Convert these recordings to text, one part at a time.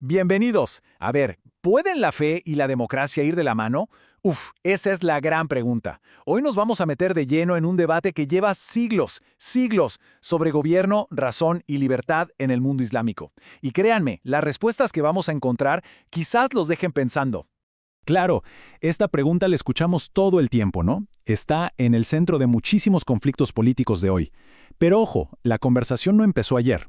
Bienvenidos. A ver, ¿pueden la fe y la democracia ir de la mano? Esa es la gran pregunta. Hoy nos vamos a meter de lleno en un debate que lleva siglos, sobre gobierno, razón y libertad en el mundo islámico. Y créanme, las respuestas que vamos a encontrar quizás los dejen pensando. Claro, esta pregunta la escuchamos todo el tiempo, ¿no? Está en el centro de muchísimos conflictos políticos de hoy. Pero ojo, la conversación no empezó ayer.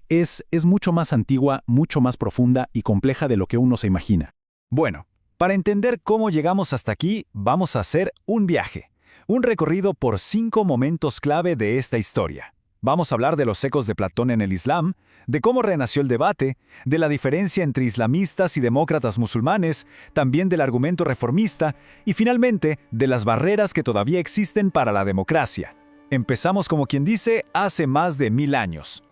Es mucho más antigua, mucho más profunda y compleja de lo que uno se imagina. Bueno, para entender cómo llegamos hasta aquí, vamos a hacer un viaje. Un recorrido por 5 momentos clave de esta historia. Vamos a hablar de los ecos de Platón en el Islam, de cómo renació el debate, de la diferencia entre islamistas y demócratas musulmanes, también del argumento reformista y finalmente de las barreras que todavía existen para la democracia. Empezamos como quien dice hace más de 1000 años.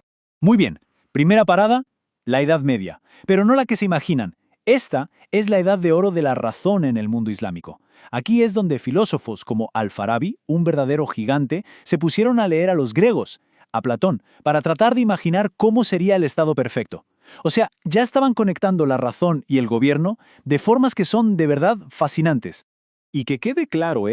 Muy bien, primera parada, la Edad Media, pero no la que se imaginan. Esta es la edad de oro de la razón en el mundo islámico. Aquí es donde filósofos como Al-Farabi, un verdadero gigante, se pusieron a leer a los griegos, a Platón, para tratar de imaginar cómo sería el estado perfecto. O sea, ya estaban conectando la razón y el gobierno de formas que son de verdad fascinantes. Y que quede claro,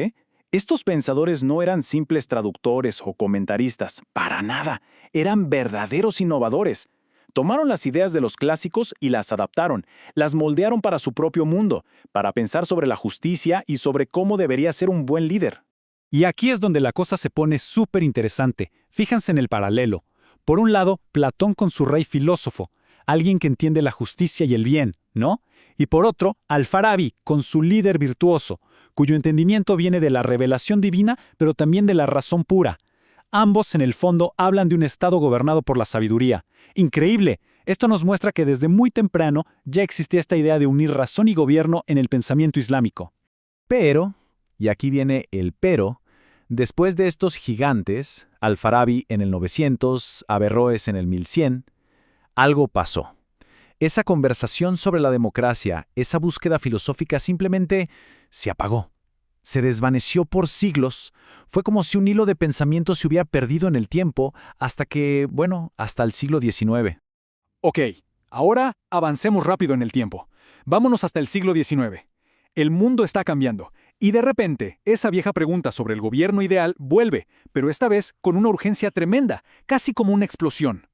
estos pensadores no eran simples traductores o comentaristas, para nada, eran verdaderos innovadores. Tomaron las ideas de los clásicos y las adaptaron, las moldearon para su propio mundo, para pensar sobre la justicia y sobre cómo debería ser un buen líder. Y aquí es donde la cosa se pone súper interesante. Fíjense en el paralelo. Por un lado, Platón con su rey filósofo, alguien que entiende la justicia y el bien, ¿no? Y por otro, Al-Farabi con su líder virtuoso, cuyo entendimiento viene de la revelación divina, pero también de la razón pura. Ambos, en el fondo, hablan de un estado gobernado por la sabiduría. ¡Increíble! Esto nos muestra que desde muy temprano ya existía esta idea de unir razón y gobierno en el pensamiento islámico. Pero, y aquí viene el pero, después de estos gigantes, Al-Farabi en el 900, Averroes en el 1100, algo pasó. Esa conversación sobre la democracia, esa búsqueda filosófica simplemente se apagó. Se desvaneció por siglos. Fue como si un hilo de pensamiento se hubiera perdido en el tiempo hasta el siglo XIX. Ok, ahora avancemos rápido en el tiempo. Vámonos hasta el siglo XIX. El mundo está cambiando, y de repente, esa vieja pregunta sobre el gobierno ideal vuelve, pero esta vez con una urgencia tremenda, casi como una explosión.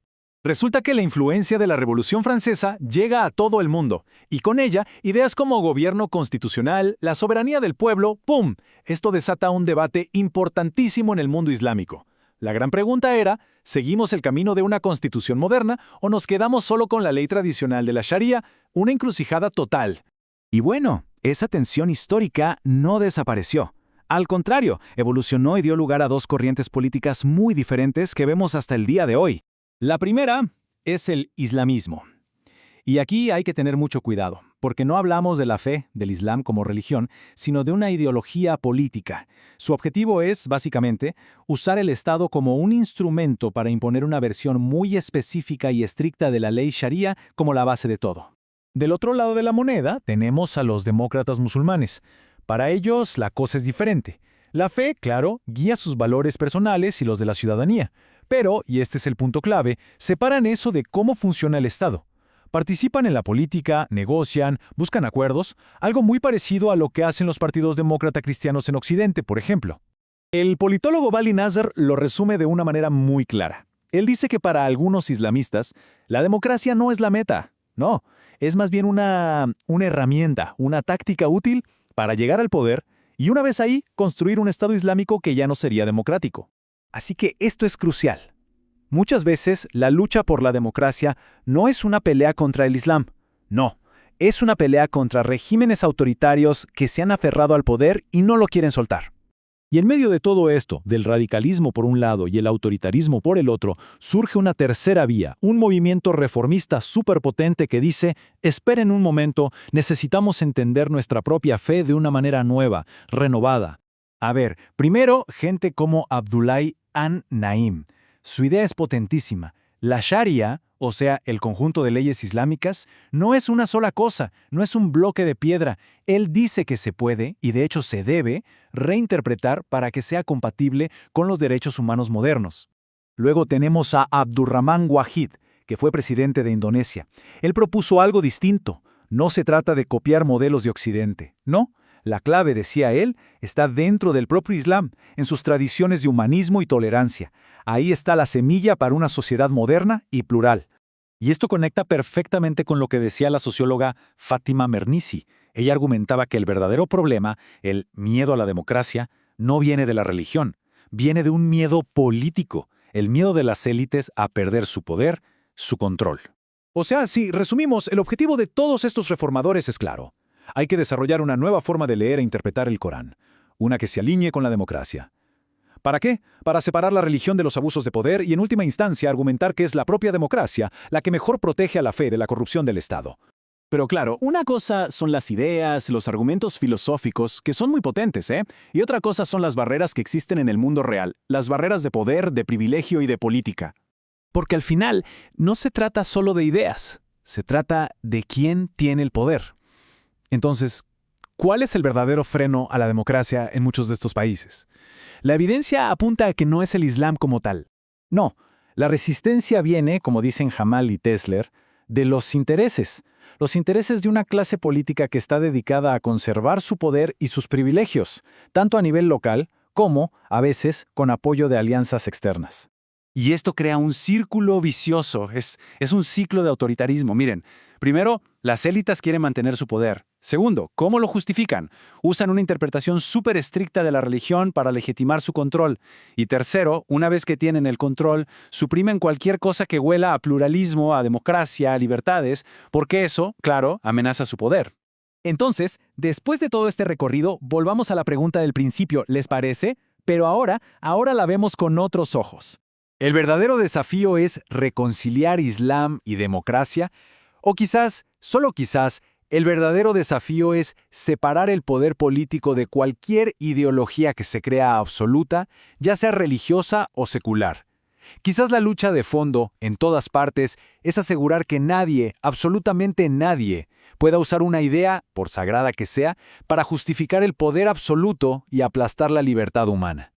Resulta que la influencia de la Revolución Francesa llega a todo el mundo, y con ella, ideas como gobierno constitucional, la soberanía del pueblo, ¡pum! Esto desata un debate importantísimo en el mundo islámico. La gran pregunta era, ¿seguimos el camino de una constitución moderna o nos quedamos solo con la ley tradicional de la Sharia? Una encrucijada total. Y bueno, esa tensión histórica no desapareció. Al contrario, evolucionó y dio lugar a dos corrientes políticas muy diferentes que vemos hasta el día de hoy. La primera es el islamismo. Y aquí hay que tener mucho cuidado, porque no hablamos de la fe del Islam como religión, sino de una ideología política. Su objetivo es, básicamente, usar el Estado como un instrumento para imponer una versión muy específica y estricta de la ley Sharia como la base de todo. Del otro lado de la moneda tenemos a los demócratas musulmanes. Para ellos la cosa es diferente. La fe, claro, guía sus valores personales y los de la ciudadanía. Pero, y este es el punto clave, separan eso de cómo funciona el Estado. Participan en la política, negocian, buscan acuerdos, algo muy parecido a lo que hacen los partidos demócrata cristianos en Occidente, por ejemplo. El politólogo Vali Nasr lo resume de una manera muy clara. Él dice que para algunos islamistas, la democracia no es la meta. No, es más bien una herramienta, una táctica útil para llegar al poder y una vez ahí, construir un Estado islámico que ya no sería democrático. Así que esto es crucial. Muchas veces la lucha por la democracia no es una pelea contra el Islam. No, es una pelea contra regímenes autoritarios que se han aferrado al poder y no lo quieren soltar. Y en medio de todo esto, del radicalismo por un lado y el autoritarismo por el otro, surge una tercera vía, un movimiento reformista superpotente que dice, esperen un momento, necesitamos entender nuestra propia fe de una manera nueva, renovada. A ver, primero, gente como Abdullah an-Naim. Su idea es potentísima. La Sharia, o sea, el conjunto de leyes islámicas, no es una sola cosa, no es un bloque de piedra. Él dice que se puede, y de hecho se debe, reinterpretar para que sea compatible con los derechos humanos modernos. Luego tenemos a Abdurrahman Wahid, que fue presidente de Indonesia. Él propuso algo distinto. No se trata de copiar modelos de Occidente, no. La clave, decía él, está dentro del propio Islam, en sus tradiciones de humanismo y tolerancia. Ahí está la semilla para una sociedad moderna y plural. Y esto conecta perfectamente con lo que decía la socióloga Fátima Mernissi. Ella argumentaba que el verdadero problema, el miedo a la democracia, no viene de la religión, viene de un miedo político, el miedo de las élites a perder su poder, su control. O sea, si resumimos, el objetivo de todos estos reformadores es claro. Hay que desarrollar una nueva forma de leer e interpretar el Corán, una que se alinee con la democracia. ¿Para qué? Para separar la religión de los abusos de poder y en última instancia argumentar que es la propia democracia la que mejor protege a la fe de la corrupción del Estado. Pero claro, una cosa son las ideas, los argumentos filosóficos, que son muy potentes, ¿eh? Y otra cosa son las barreras que existen en el mundo real, las barreras de poder, de privilegio y de política. Porque al final, no se trata solo de ideas, se trata de quién tiene el poder. Entonces, ¿cuál es el verdadero freno a la democracia en muchos de estos países? La evidencia apunta a que no es el Islam como tal. No, la resistencia viene, como dicen Jamal y Tesler, de los intereses de una clase política que está dedicada a conservar su poder y sus privilegios, tanto a nivel local como, a veces, con apoyo de alianzas externas. Y esto crea un círculo vicioso, es un ciclo de autoritarismo. Miren, primero, las élites quieren mantener su poder. Segundo, ¿cómo lo justifican? Usan una interpretación súper estricta de la religión para legitimar su control. Y tercero, una vez que tienen el control, suprimen cualquier cosa que huela a pluralismo, a democracia, a libertades, porque eso, claro, amenaza su poder. Entonces, después de todo este recorrido, volvamos a la pregunta del principio, ¿les parece? Pero ahora la vemos con otros ojos. El verdadero desafío es reconciliar Islam y democracia, o quizás, solo quizás, el verdadero desafío es separar el poder político de cualquier ideología que se crea absoluta, ya sea religiosa o secular. Quizás la lucha de fondo, en todas partes, es asegurar que nadie, absolutamente nadie, pueda usar una idea, por sagrada que sea, para justificar el poder absoluto y aplastar la libertad humana.